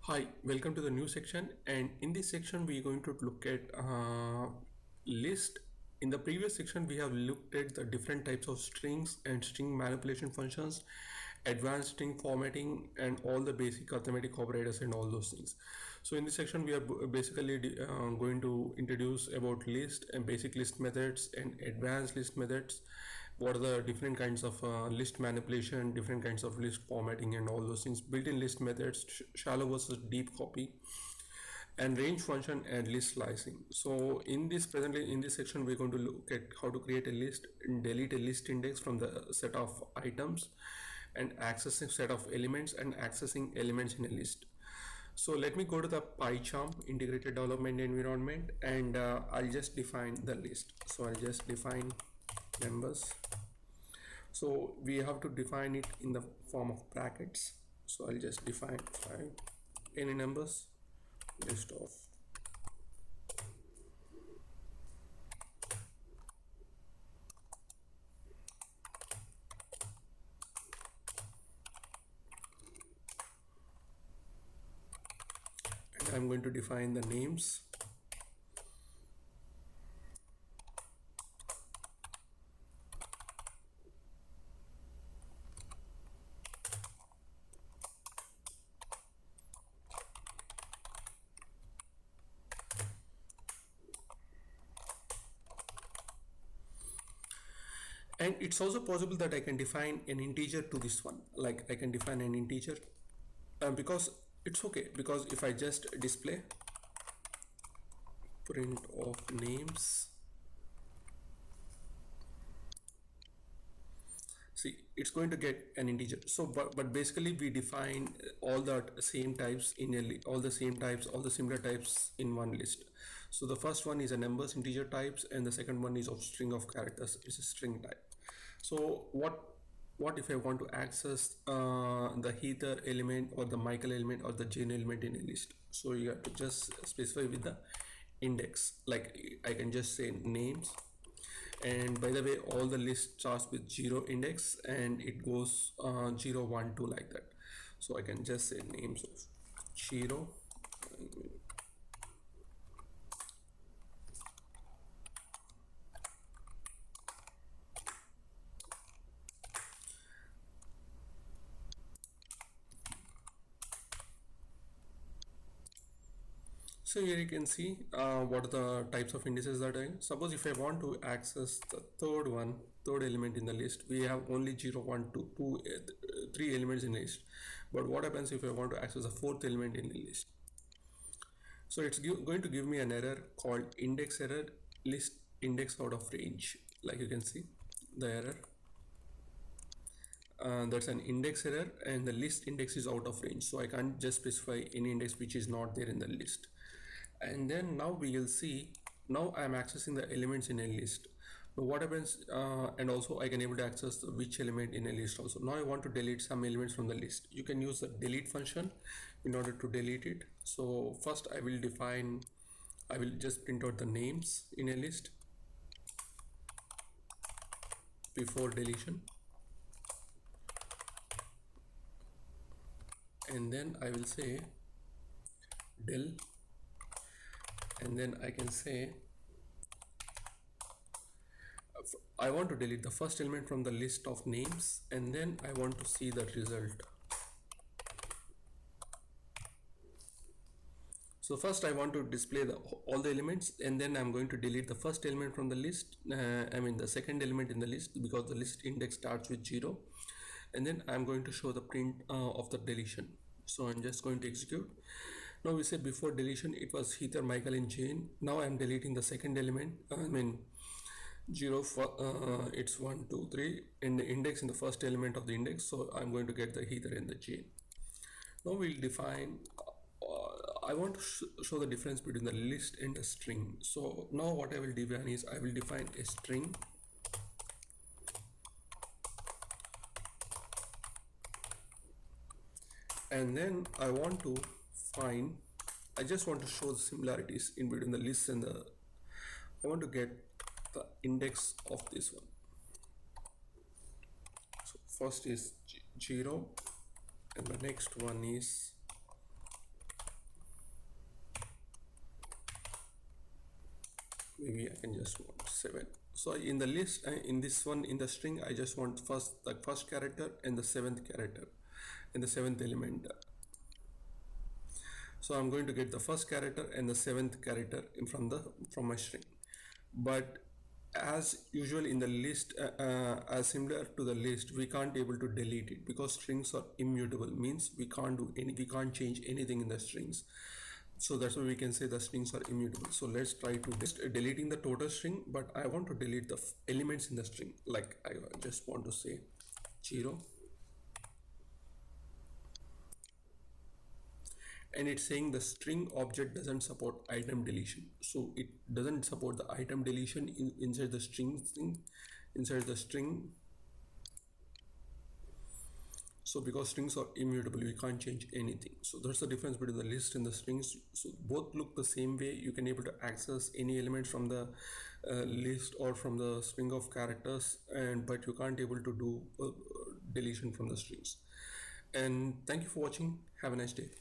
Hi, welcome to the new section, and in this section we are going to look at list. In the previous section we have looked at the different types of strings and string manipulation functions, advanced string formatting, and all the basic arithmetic operators and all those things. So in this section we are basically going to introduce about list and basic list methods and advanced list methods. What are the different kinds of list manipulation, different kinds of list formatting, and all those things, built-in list methods, shallow versus deep copy, and range function and list slicing. So presently in this section we're going to look at how to create a list and delete a list index from the set of items, and accessing set of elements and accessing elements in a list. So let me go to the PyCharm integrated development environment, and I'll just define the list. So I'll just define members. So we have to define it in the form of brackets. So I'll just define 5 any numbers list of. And I'm going to define the names. And it's also possible that I can define an integer to this one, like I can define an integer, because it's okay, because if I just display print of names, see it's going to get an integer. So but basically we define all the same types in all the similar types in one list. So the first one is a numbers integer types, and the second one is of string of characters, it's a string type. So what if I want to access the Heather element or the Michael element or the Jane element in a list? So you have to just specify with the index, like I can just say names. And by the way, all the list starts with 0 index and it goes 0 1 2 like that. So I can just say names of 0. So here you can see what are the types of indices that I suppose if I want to access the third element in the list. We have only 0 1 2 3 elements in the list, but what happens if I want to access the fourth element in the list? So it's going to give me an error called index error, list index out of range. Like you can see the error, that's an index error, and the list index is out of range, so I can't just specify any index which is not there in the list. And then now we will see, now I am accessing the elements in a list. Now what happens, and also I can able to access which element in a list also. Now I want to delete some elements from the list. You can use the delete function in order to delete it. So first I will just print out the names in a list before deletion, and then I will say del, and then I can say I want to delete the first element from the list of names, and then I want to see the result. So first I want to display all the elements, and then I'm going to delete the first element from the list, the second element in the list, because the list index starts with 0, and then I'm going to show the print of the deletion. So I'm just going to execute. Now we say before deletion it was Heather, Michael, and Jane. Now I'm deleting the second element, 0 for it's 1 2 3 in the index, in the first element of the index, so I'm going to get the Heather and the Jane. Now we'll define I want to show the difference between the list and a string. So now what I will define is I will define a string, and then I want to find, I just want to show the similarities in between the list and the, I want to get the index of this one. So first is 0 and the next one is maybe I can just want 7. So in the list, in this one, in the string, I just want the first character and the seventh character and the seventh element. So I'm going to get the first character and the seventh character from my string. But as usual in the list, as similar to the list, we can't able to delete it because strings are immutable, means we can't change anything in the strings. So that's why we can say the strings are immutable. So let's try to deleting the total string, but I want to delete the elements in the string. Like I just want to say 0, and it's saying the string object doesn't support item deletion. So it doesn't support the item deletion inside the string thing, inside the string. So because strings are immutable, we can't change anything. So that's the difference between the list and the strings. So both look the same way. You can able to access any element from the list or from the string of characters, and but you can't able to do deletion from the strings. And thank you for watching. Have a nice day.